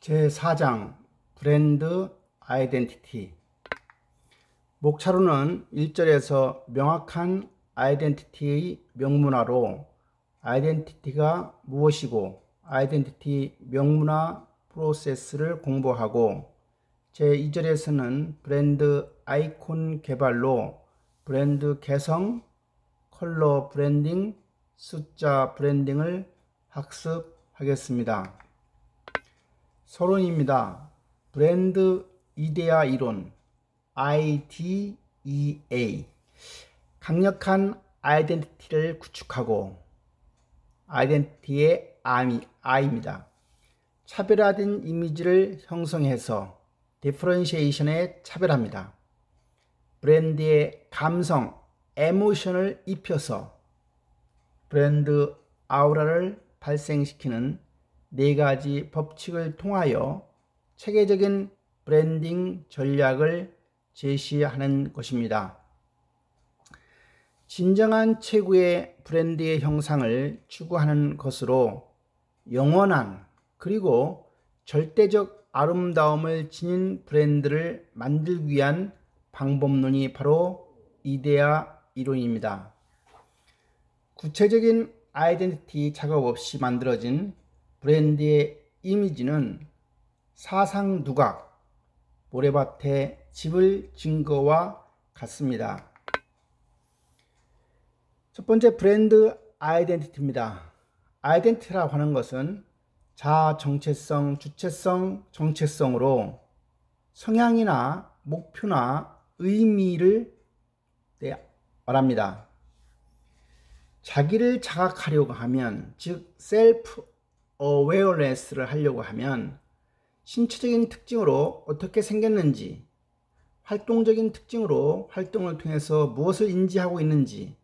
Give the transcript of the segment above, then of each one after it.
제4장 브랜드 아이덴티티. 목차로는 1절에서 명확한 아이덴티티의 명문화로 아이덴티티가 무엇이고 아이덴티티 명문화 프로세스를 공부하고, 제2절에서는 브랜드 아이콘 개발로 브랜드 개성, 컬러 브랜딩, 숫자 브랜딩을 학습하겠습니다. 서론입니다. 브랜드 이데아 이론 IDEA. 강력한 아이덴티티를 구축하고, 아이덴티티의 I입니다. 차별화된 이미지를 형성해서 디퍼런시에이션에 차별합니다. 브랜드의 감성, 에모션을 입혀서 브랜드 아우라를 발생시키는 4가지 법칙을 통하여 체계적인 브랜딩 전략을 제시하는 것입니다. 진정한 최고의 브랜드의 형상을 추구하는 것으로 영원한 그리고 절대적 아름다움을 지닌 브랜드를 만들기 위한 방법론이 바로 이데아 이론입니다. 구체적인 아이덴티티 작업 없이 만들어진 브랜드의 이미지는 사상 누각, 모래밭에 집을 진 것과 같습니다. 첫 번째, 브랜드 아이덴티티입니다. 아이덴티티라고 하는 것은 자아 정체성, 주체성, 정체성으로 성향이나 목표나 의미를 말합니다. 자기를 자각하려고 하면, 즉 셀프 어웨어네스를 하려고 하면 신체적인 특징으로 어떻게 생겼는지, 활동적인 특징으로 활동을 통해서 무엇을 인지하고 있는지,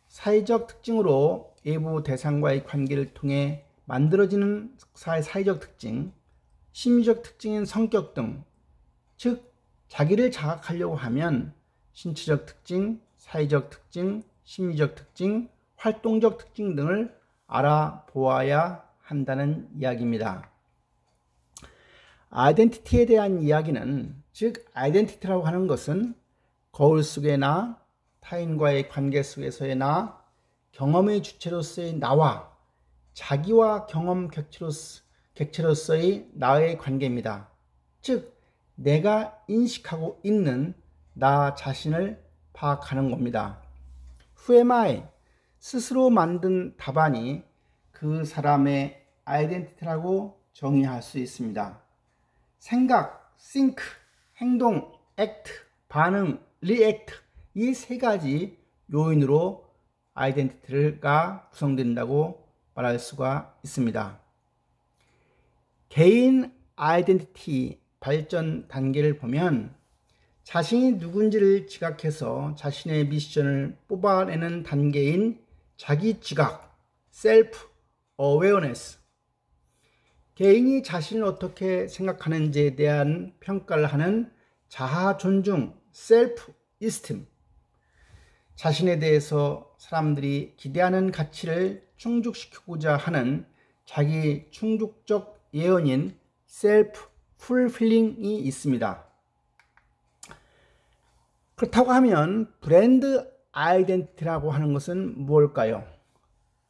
사회적 특징으로 외부 대상과의 관계를 통해 만들어지는 사회적 특징, 심리적 특징인 성격 등, 즉 자기를 자각하려고 하면 신체적 특징, 사회적 특징, 심리적 특징, 활동적 특징 등을 알아보아야 한다는 이야기입니다. 아이덴티티에 대한 이야기는, 즉 아이덴티티라고 하는 것은 거울 속의 나, 타인과의 관계 속에서의 나, 경험의 주체로서의 나와 자기와 경험 객체로서의 나의 관계입니다. 즉 내가 인식하고 있는 나 자신을 파악하는 겁니다. Who am I? 스스로 만든 답안이 그 사람의 아이덴티티라고 정의할 수 있습니다. 생각, think, 행동, act, 반응, react, 이 3가지 요인으로 아이덴티티가 구성된다고 말할 수가 있습니다. 개인 아이덴티티 발전 단계를 보면 자신이 누군지를 지각해서 자신의 미션을 뽑아내는 단계인 자기 지각, 셀프 어웨어네스, 개인이 자신을 어떻게 생각하는지에 대한 평가를 하는 자아 존중, 셀프 이스팀, 자신에 대해서 사람들이 기대하는 가치를 충족시키고자 하는 자기 충족적 예언인 셀프 풀필링이 있습니다. 그렇다고 하면 브랜드 아이덴티티라고 하는 것은 무엇일까요?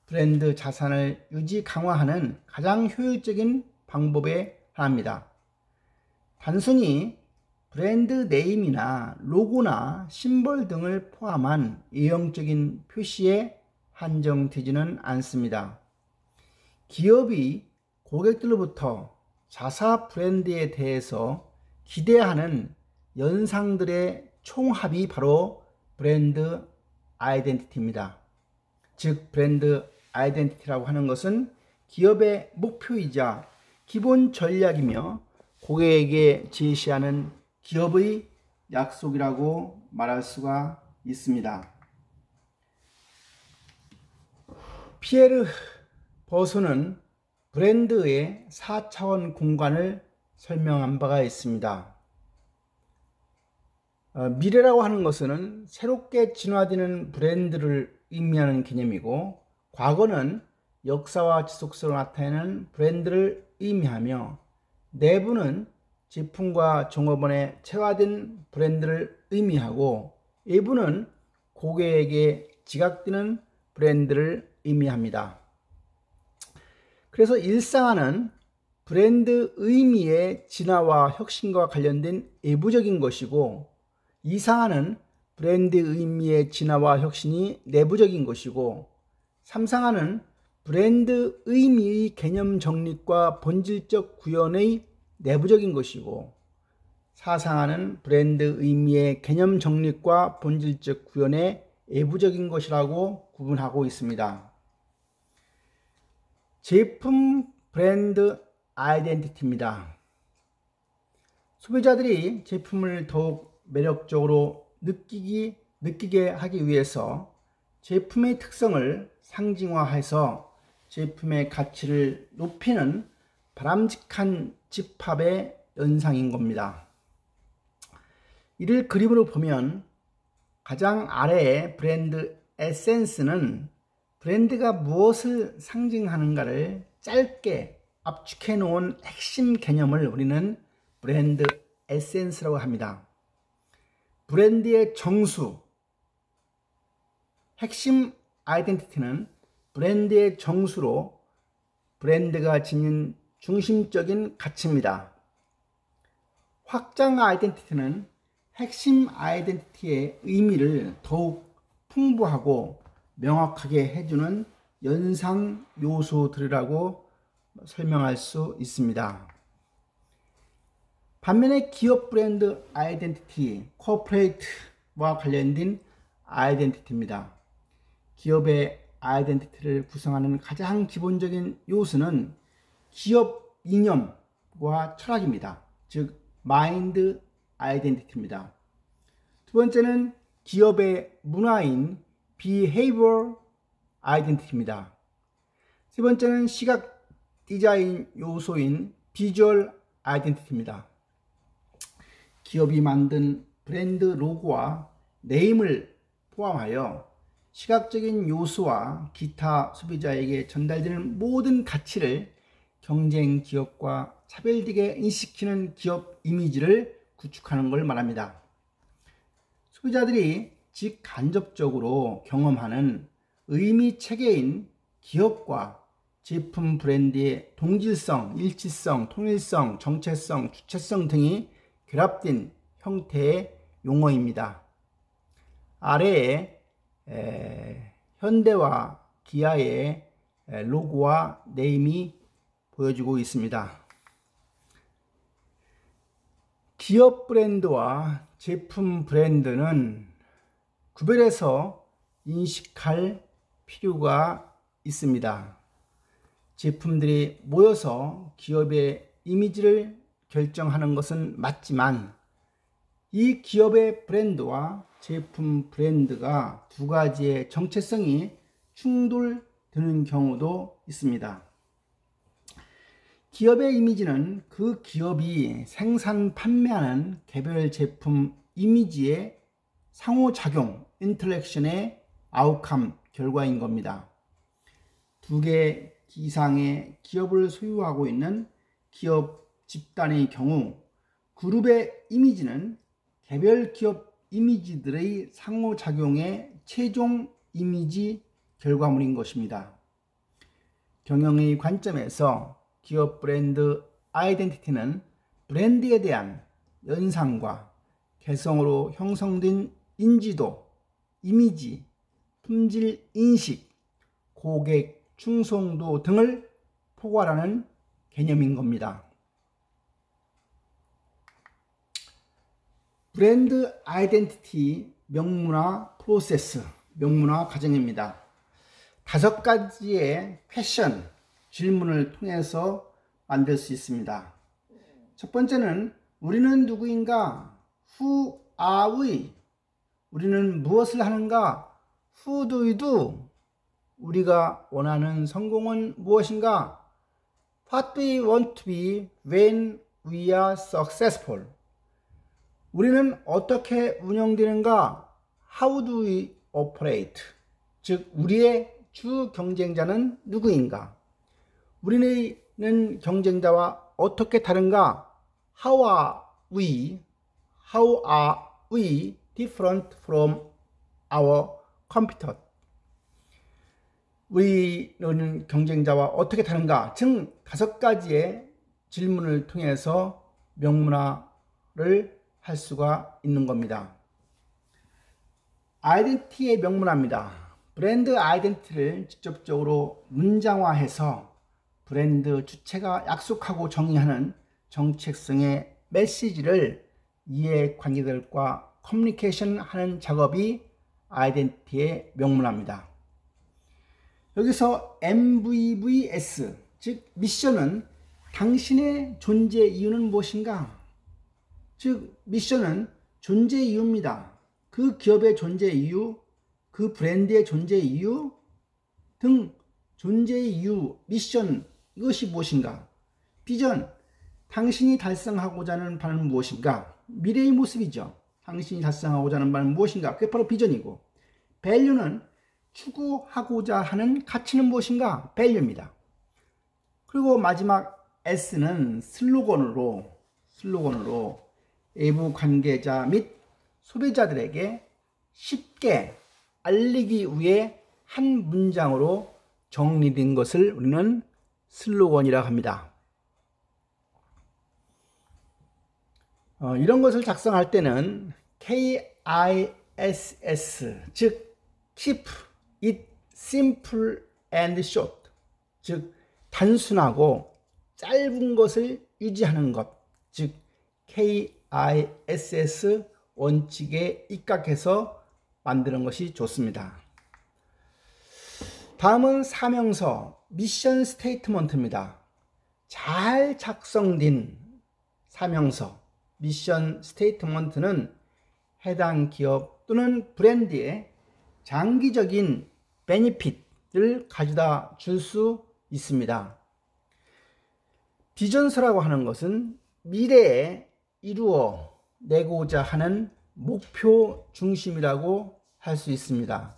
브랜드 자산을 유지 강화하는 가장 효율적인 방법의 하나입니다. 단순히 브랜드 네임이나 로고나 심볼 등을 포함한 외형적인 표시에 한정되지는 않습니다. 기업이 고객들로부터 자사 브랜드에 대해서 기대하는 연상들의 총합이 바로 브랜드 아이덴티티입니다. 즉 브랜드 아이덴티티라고 하는 것은 기업의 목표이자 기본 전략이며 고객에게 제시하는 기업의 약속이라고 말할 수가 있습니다. 피에르 버소는 브랜드의 4차원 공간을 설명한 바가 있습니다. 미래라고 하는 것은 새롭게 진화되는 브랜드를 의미하는 개념이고, 과거는 역사와 지속성을 나타내는 브랜드를 의미하며, 내부는 제품과 종업원의 체화된 브랜드를 의미하고 외부는 고객에게 지각되는 브랜드를 의미합니다. 그래서 1상하는 브랜드 의미의 진화와 혁신과 관련된 외부적인 것이고 2상하는 브랜드 의미의 진화와 혁신이 내부적인 것이고 3상하는 브랜드 의미의 개념 정립과 본질적 구현의 내부적인 것이고 4상하는 브랜드 의미의 개념 정립과 본질적 구현의 외부적인 것이라고 구분하고 있습니다. 제품 브랜드 아이덴티티입니다. 소비자들이 제품을 더욱 매력적으로 느끼게 하기 위해서 제품의 특성을 상징화해서 제품의 가치를 높이는 바람직한 집합의 연상인 겁니다. 이를 그림으로 보면 가장 아래의 브랜드 에센스는 브랜드가 무엇을 상징하는가를 짧게 압축해 놓은 핵심 개념을 우리는 브랜드 에센스라고 합니다. 브랜드의 정수, 핵심 아이덴티티는 브랜드의 정수로 브랜드가 지닌 중심적인 가치입니다. 확장 아이덴티티는 핵심 아이덴티티의 의미를 더욱 풍부하고 명확하게 해주는 연상 요소들이라고 설명할 수 있습니다. 반면에 기업 브랜드 아이덴티티, 코퍼레이트와 관련된 아이덴티티입니다. 기업의 아이덴티티를 구성하는 가장 기본적인 요소는 기업 이념과 철학입니다. 즉 마인드 아이덴티티입니다. 두 번째는 기업의 문화인 behavioral 아이덴티티입니다. 세 번째는 시각 디자인 요소인 비주얼 아이덴티티입니다. 기업이 만든 브랜드 로고와 네임을 포함하여 시각적인 요소와 기타 소비자에게 전달되는 모든 가치를 경쟁 기업과 차별되게 인식시키는 기업 이미지를 구축하는 걸 말합니다. 소비자들이 직간접적으로 경험하는 의미 체계인 기업과 제품 브랜드의 동질성, 일치성, 통일성, 정체성, 주체성 등이 결합된 형태의 용어입니다. 아래에 현대와 기아의 로고와 네임이 보여지고 있습니다. 기업 브랜드와 제품 브랜드는 구별해서 인식할 필요가 있습니다. 제품들이 모여서 기업의 이미지를 결정하는 것은 맞지만 이 기업의 브랜드와 제품 브랜드가 두 가지의 정체성이 충돌되는 경우도 있습니다. 기업의 이미지는 그 기업이 생산, 판매하는 개별 제품 이미지의 상호작용, 인터랙션의 아웃컴, 결과인 겁니다. 두 개 이상의 기업을 소유하고 있는 기업 집단의 경우 그룹의 이미지는 개별 기업 이미지들의 상호작용의 최종 이미지 결과물인 것입니다. 경영의 관점에서 기업 브랜드 아이덴티티는 브랜드에 대한 연상과 개성으로 형성된 인지도, 이미지, 품질 인식, 고객 충성도 등을 포괄하는 개념인 겁니다. 브랜드 아이덴티티 명문화 프로세스, 명문화 과정입니다. 5가지의 퀘션, 질문을 통해서 만들 수 있습니다. 첫 번째는 우리는 누구인가? Who are we? 우리는 무엇을 하는가? Who do we do? 우리가 원하는 성공은 무엇인가? What do we want to be when we are successful? 우리는 어떻게 운영되는가? How do we operate? 즉 우리의 주 경쟁자는 누구인가? 우리는 경쟁자와 어떻게 다른가? How are we different from our competitor? 우리는 경쟁자와 어떻게 다른가? 즉 5가지의 질문을 통해서 명문화를 할 수가 있는 겁니다. 아이덴티티의 명문화입니다. 브랜드 아이덴티티를 직접적으로 문장화해서 브랜드 주체가 약속하고 정의하는 정책성의 메시지를 이해관계자들과 커뮤니케이션 하는 작업이 아이덴티티의 명문화입니다. 여기서 MVVS, 즉 미션은 당신의 존재 이유는 무엇인가? 즉 미션은 존재 이유입니다. 그 기업의 존재 이유, 그 브랜드의 존재 이유 등 존재의 이유, 미션, 이것이 무엇인가? 비전, 당신이 달성하고자 하는 바는 무엇인가? 미래의 모습이죠. 당신이 달성하고자 하는 바는 무엇인가? 그게 바로 비전이고, 밸류는 추구하고자 하는 가치는 무엇인가? 밸류입니다. 그리고 마지막 S는 슬로건으로 외부 관계자 및 소비자들에게 쉽게 알리기 위해 한 문장으로 정리된 것을 우리는 슬로건이라고 합니다. 이런 것을 작성할 때는 KISS, 즉 Keep it simple and short, 즉 단순하고 짧은 것을 유지하는 것, 즉 KISS 원칙에 입각해서 만드는 것이 좋습니다. 다음은 사명서, 미션 스테이트먼트입니다. 잘 작성된 사명서, 미션 스테이트먼트는 해당 기업 또는 브랜드의 장기적인 베니핏을 가져다 줄 수 있습니다. 비전서라고 하는 것은 미래에 이루어내고자 하는 목표 중심이라고 할 수 있습니다.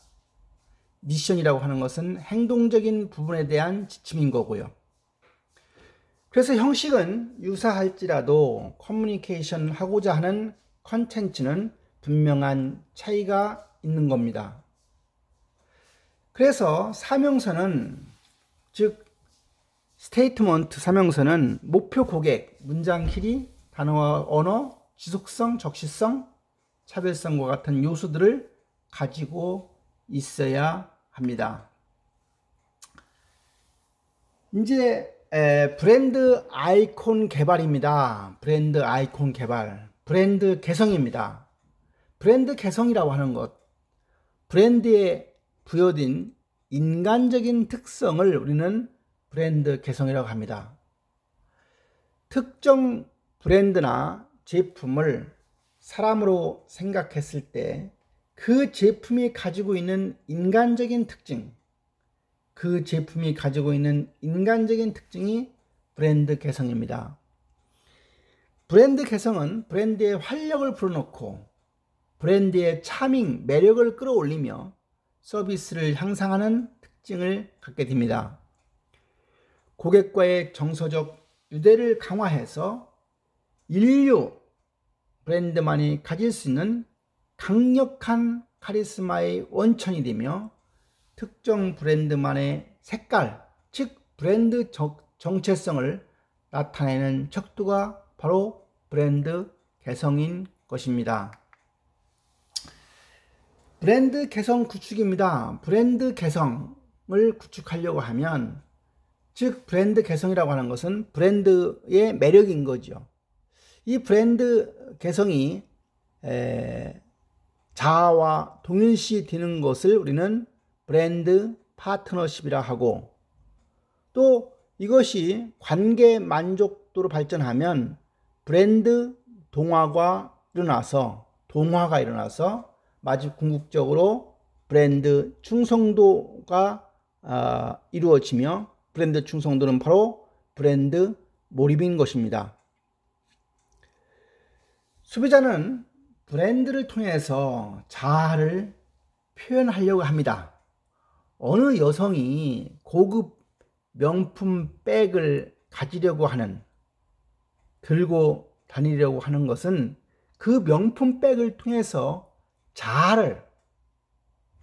미션이라고 하는 것은 행동적인 부분에 대한 지침인 거고요. 그래서 형식은 유사할지라도 커뮤니케이션 하고자 하는 컨텐츠는 분명한 차이가 있는 겁니다. 그래서 사명서는, 즉 스테이트먼트 사명서는 목표 고객, 문장 길이, 단어와 언어, 지속성, 적시성, 차별성과 같은 요소들을 가지고 있어야 합니다. 이제 브랜드 아이콘 개발입니다. 브랜드 아이콘 개발, 브랜드 개성입니다. 브랜드 개성이라고 하는 것, 브랜드에 부여된 인간적인 특성을 우리는 브랜드 개성이라고 합니다. 특정 브랜드나 제품을 사람으로 생각했을 때 그 제품이 가지고 있는 인간적인 특징, 그 제품이 가지고 있는 인간적인 특징이 브랜드 개성입니다. 브랜드 개성은 브랜드의 활력을 불어넣고 브랜드의 차밍, 매력을 끌어올리며 서비스를 향상하는 특징을 갖게 됩니다. 고객과의 정서적 유대를 강화해서 인류 브랜드만이 가질 수 있는 강력한 카리스마의 원천이 되며 특정 브랜드만의 색깔, 즉 브랜드 정체성을 나타내는 척도가 바로 브랜드 개성인 것입니다. 브랜드 개성 구축입니다. 브랜드 개성을 구축하려고 하면, 즉 브랜드 개성이라고 하는 것은 브랜드의 매력인 거죠. 이 브랜드 개성이 자아와 동일시 되는 것을 우리는 브랜드 파트너십이라 하고, 또 이것이 관계 만족도로 발전하면 브랜드 동화가 일어나서 마치 궁극적으로 브랜드 충성도가 이루어지며, 브랜드 충성도는 바로 브랜드 몰입인 것입니다. 소비자는 브랜드를 통해서 자아를 표현하려고 합니다. 어느 여성이 고급 명품 백을 가지려고 하는, 들고 다니려고 하는 것은 그 명품백을 통해서 자아를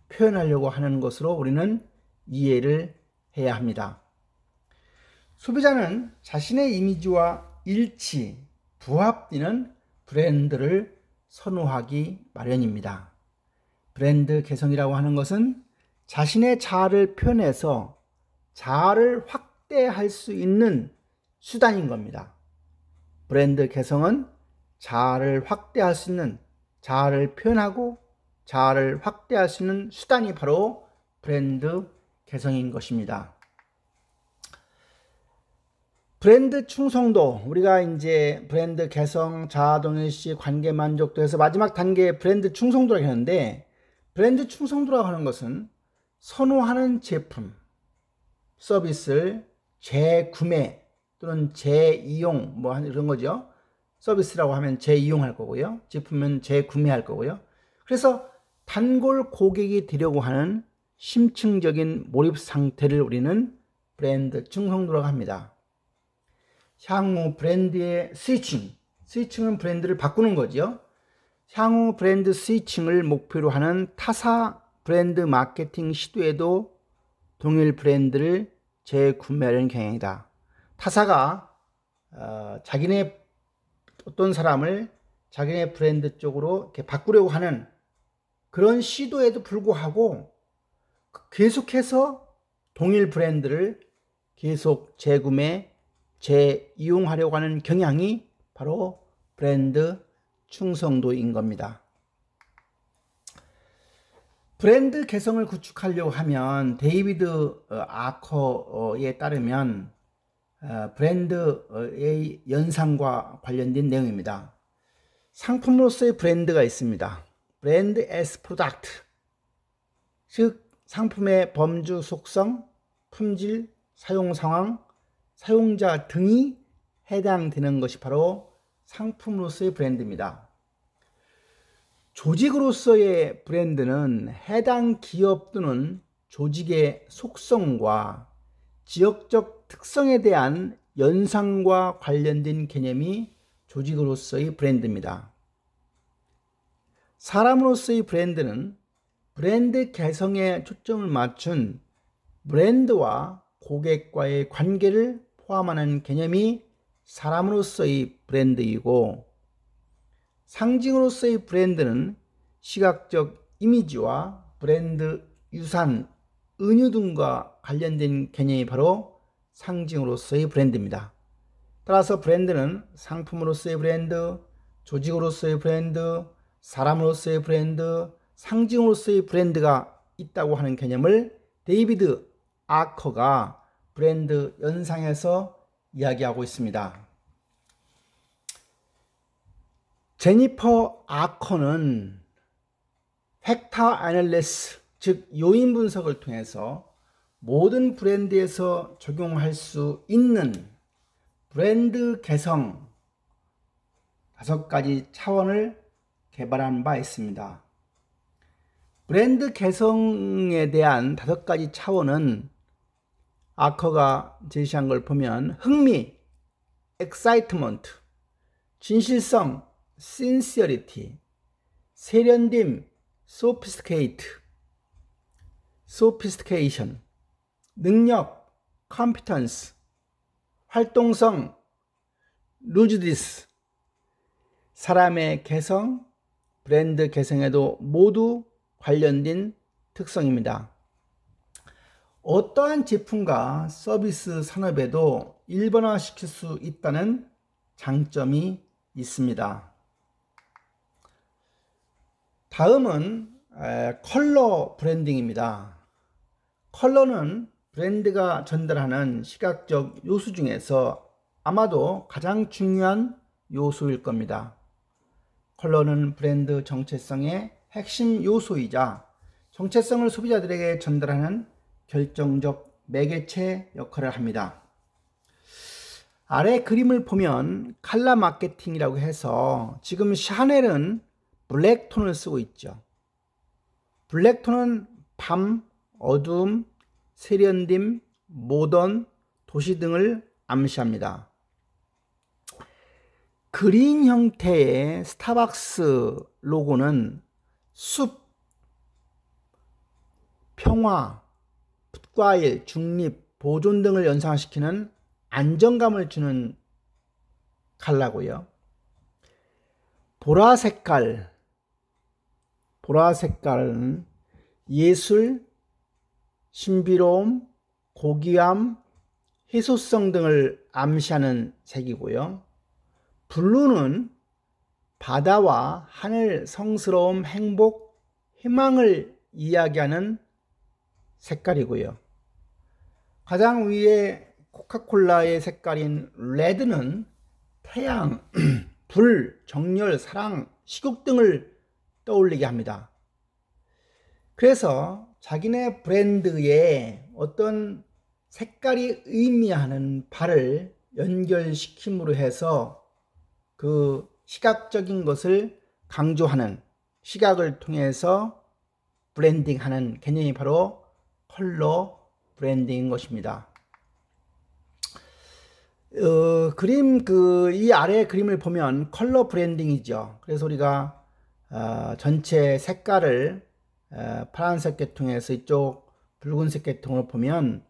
표현하려고 하는 것으로 우리는 이해를 해야 합니다. 소비자는 자신의 이미지와 일치, 부합되는 브랜드를 선호하기 마련입니다. 브랜드 개성이라고 하는 것은 자신의 자아를 표현해서 자아를 확대할 수 있는 수단인 겁니다. 브랜드 개성은 자아를 확대할 수 있는, 자아를 표현하고 자아를 확대할 수 있는 수단이 바로 브랜드 개성인 것입니다. 브랜드 충성도, 우리가 이제 브랜드 개성, 자아 동일시, 관계 만족도에서 마지막 단계 브랜드 충성도라고 하는데, 브랜드 충성도라고 하는 것은 선호하는 제품, 서비스를 재구매 또는 재이용 뭐 이런 거죠. 서비스라고 하면 재이용할 거고요. 제품은 재구매할 거고요. 그래서 단골 고객이 되려고 하는 심층적인 몰입 상태를 우리는 브랜드 충성도라고 합니다. 향후 브랜드의 스위칭은 브랜드를 바꾸는 거죠. 향후 브랜드 스위칭을 목표로 하는 타사 브랜드 마케팅 시도에도 동일 브랜드를 재구매하려는 경향이다. 타사가 자기네 어떤 사람을 자기네 브랜드 쪽으로 이렇게 바꾸려고 하는 그런 시도에도 불구하고 계속해서 동일 브랜드를 계속 재구매, 재이용하려고 하는 경향이 바로 브랜드 충성도인 겁니다. 브랜드 개성을 구축하려고 하면 데이비드 아커에 따르면 브랜드의 연상과 관련된 내용입니다. 상품으로서의 브랜드가 있습니다. 브랜드 as product, 즉 상품의 범주 속성, 품질, 사용 상황, 사용자 등이 해당되는 것이 바로 상품으로서의 브랜드입니다. 조직으로서의 브랜드는 해당 기업 또는 조직의 속성과 지역적 특성에 대한 연상과 관련된 개념이 조직으로서의 브랜드입니다. 사람으로서의 브랜드는 브랜드 개성에 초점을 맞춘 브랜드와 고객과의 관계를 포함하는 개념이 사람으로서의 브랜드이고, 상징으로서의 브랜드는 시각적 이미지와 브랜드 유산, 은유 등과 관련된 개념이 바로 상징으로서의 브랜드입니다. 따라서 브랜드는 상품으로서의 브랜드, 조직으로서의 브랜드, 사람으로서의 브랜드, 상징으로서의 브랜드가 있다고 하는 개념을 데이비드 아커가 브랜드 연상에서 이야기하고 있습니다. 제니퍼 아커는 팩터 애널리시스, 즉 요인 분석을 통해서 모든 브랜드에서 적용할 수 있는 브랜드 개성 5가지 차원을 개발한 바 있습니다. 브랜드 개성에 대한 5가지 차원은 아커가 제시한 걸 보면 흥미, excitement, 진실성, sincerity, 세련됨, sophistication, 능력, competence, 활동성, rudeness, 사람의 개성, 브랜드 개성에도 모두 관련된 특성입니다. 어떠한 제품과 서비스 산업에도 일반화시킬 수 있다는 장점이 있습니다. 다음은 컬러 브랜딩입니다. 컬러는 브랜드가 전달하는 시각적 요소 중에서 아마도 가장 중요한 요소일 겁니다. 컬러는 브랜드 정체성의 핵심 요소이자 정체성을 소비자들에게 전달하는 결정적 매개체 역할을 합니다. 아래 그림을 보면 컬러 마케팅이라고 해서 지금 샤넬은 블랙톤을 쓰고 있죠. 블랙톤은 밤, 어두움, 세련됨, 모던, 도시 등을 암시합니다. 그린 형태의 스타벅스 로고는 숲, 평화, 붓과일, 중립, 보존 등을 연상시키는 안정감을 주는 컬러고요. 보라색깔은 예술, 신비로움, 고귀함, 희소성 등을 암시하는 색이고요. 블루는 바다와 하늘, 성스러움, 행복, 희망을 이야기하는 색깔이고요. 가장 위에 코카콜라의 색깔인 레드는 태양, 불, 정열, 사랑, 식욕 등을 떠올리게 합니다. 그래서 자기네 브랜드에 어떤 색깔이 의미하는 바를 연결시킴으로 해서 그 시각적인 것을 강조하는, 시각을 통해서 브랜딩하는 개념이 바로 컬러 브랜딩인 것입니다. 이 아래 그림을 보면 컬러 브랜딩이죠. 그래서 우리가 전체 색깔을 파란색 계통에서 이쪽 붉은색 계통을 보면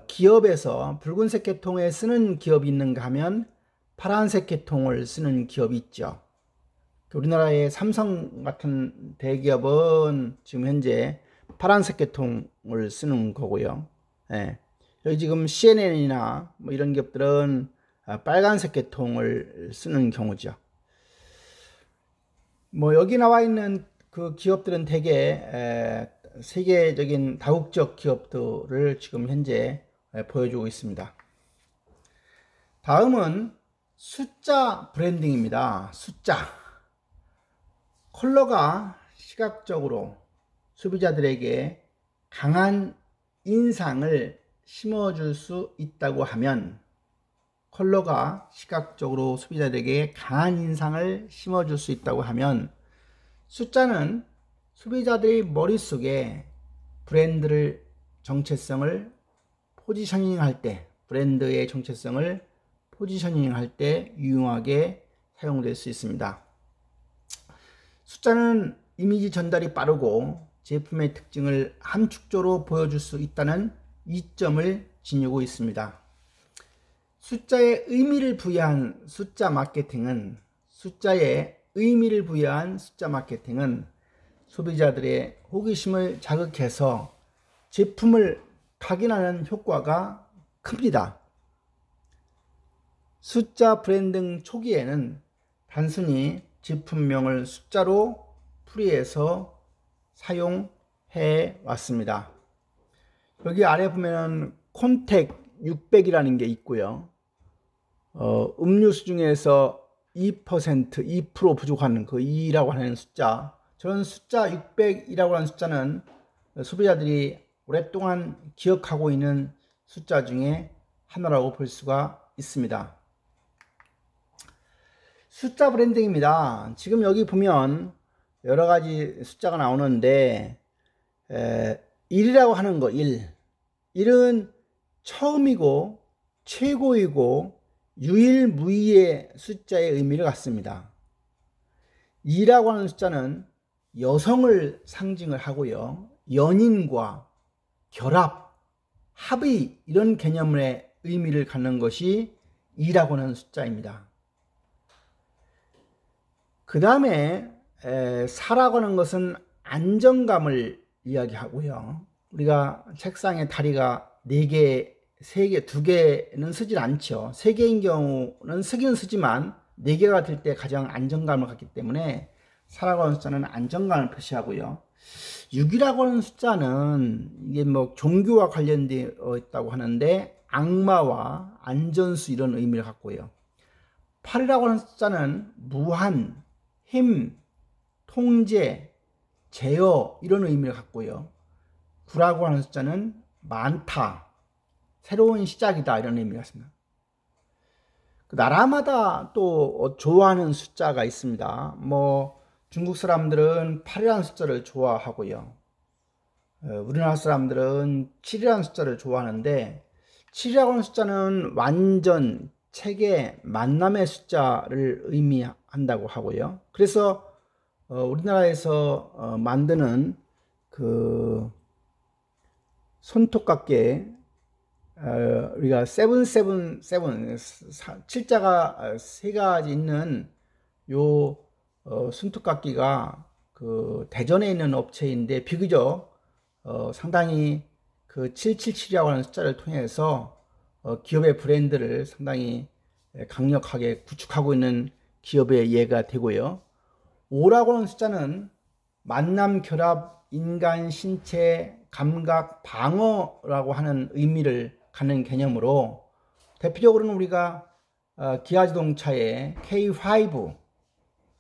기업에서 붉은색 계통에 쓰는 기업이 있는가 하면 파란색 계통을 쓰는 기업이 있죠. 우리나라의 삼성 같은 대기업은 지금 현재 파란색 계통을 쓰는 거고요. 예. 여기 지금 CNN이나 뭐 이런 기업들은 빨간색 계통을 쓰는 경우죠. 뭐 여기 나와 있는 그 기업들은 대개 세계적인 다국적 기업들을 지금 현재 보여주고 있습니다. 다음은 숫자 브랜딩입니다. 숫자. 컬러가 시각적으로 소비자들에게 강한 인상을 심어줄 수 있다고 하면, 컬러가 시각적으로 소비자들에게 강한 인상을 심어줄 수 있다고 하면, 숫자는 소비자들의 머릿속에 브랜드를 정체성을 포지셔닝할 때, 브랜드의 정체성을 포지셔닝할 때 유용하게 사용될 수 있습니다. 숫자는 이미지 전달이 빠르고 제품의 특징을 함축적으로 보여줄 수 있다는 이점을 지니고 있습니다. 숫자에 의미를 부여한 숫자 마케팅은 소비자들의 호기심을 자극해서 제품을 각인하는 효과가 큽니다. 숫자 브랜딩 초기에는 단순히 제품명을 숫자로 풀이해서 사용해 왔습니다. 여기 아래 보면 콘택 600이라는 게 있고요. 음료수 중에서 2% 부족한 그 2라고 하는 숫자, 저런 숫자 600이라고 하는 숫자는 소비자들이 오랫동안 기억하고 있는 숫자 중에 하나라고 볼 수가 있습니다. 숫자 브랜딩입니다. 지금 여기 보면 여러 가지 숫자가 나오는데 1이라고 하는 거, 1은 처음이고 최고이고 유일무이의 숫자의 의미를 갖습니다. 2라고 하는 숫자는 여성을 상징을 하고요, 연인과 결합, 합의, 이런 개념의 의미를 갖는 것이 2라고 하는 숫자입니다. 그 다음에 4라고 하는 것은 안정감을 이야기하고요. 우리가 책상에 다리가 4개, 3개, 2개는 쓰질 않죠. 3개인 경우는 쓰기는 쓰지만 4개가 될 때 가장 안정감을 갖기 때문에 4라고 하는 숫자는 안정감을 표시하고요. 6이라고 하는 숫자는 이게 뭐 종교와 관련되어 있다고 하는데 악마와 안전수, 이런 의미를 갖고요. 8이라고 하는 숫자는 무한, 힘, 통제, 제어, 이런 의미를 갖고요. 9라고 하는 숫자는 많다, 새로운 시작이다, 이런 의미가 있습니다. 나라마다 또 좋아하는 숫자가 있습니다. 뭐 중국 사람들은 8이라는 숫자를 좋아하고요. 우리나라 사람들은 7이라는 숫자를 좋아하는데, 7이라고 하는 숫자는 완전, 책의 만남의 숫자를 의미한다고 하고요. 그래서 우리나라에서 만드는 그 손톱깎이에 우리가 777 7자가 세 가지 있는 요 손톱깎이가 그 대전에 있는 업체인데 비교적 상당히 그 777이라고 하는 숫자를 통해서 기업의 브랜드를 상당히 강력하게 구축하고 있는 기업의 예가 되고요. 5라고 하는 숫자는 만남, 결합, 인간, 신체, 감각, 방어라고 하는 의미를 갖는 개념으로 대표적으로는 우리가 기아 자동차의 K5,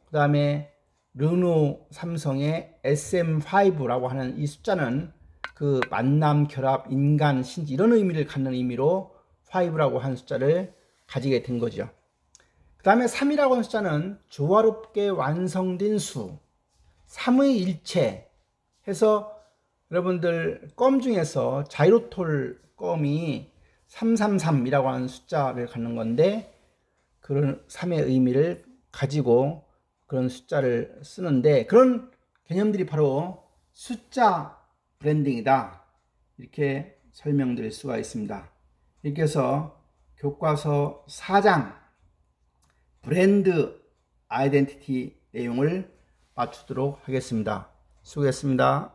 그 다음에 르노 삼성의 SM5라고 하는 이 숫자는 그 만남, 결합, 인간, 신체 이런 의미를 갖는 의미로 5라고 하는 숫자를 가지게 된 거죠. 그 다음에 3이라고 하는 숫자는 조화롭게 완성된 수, 3의 일체 해서 여러분들 껌 중에서 자이로톨 껌이 333이라고 하는 숫자를 갖는 건데 그런 3의 의미를 가지고 그런 숫자를 쓰는데 그런 개념들이 바로 숫자 브랜딩이다. 이렇게 설명드릴 수가 있습니다. 이렇게 해서 교과서 4장 브랜드 아이덴티티 내용을 마치도록 하겠습니다. 수고했습니다.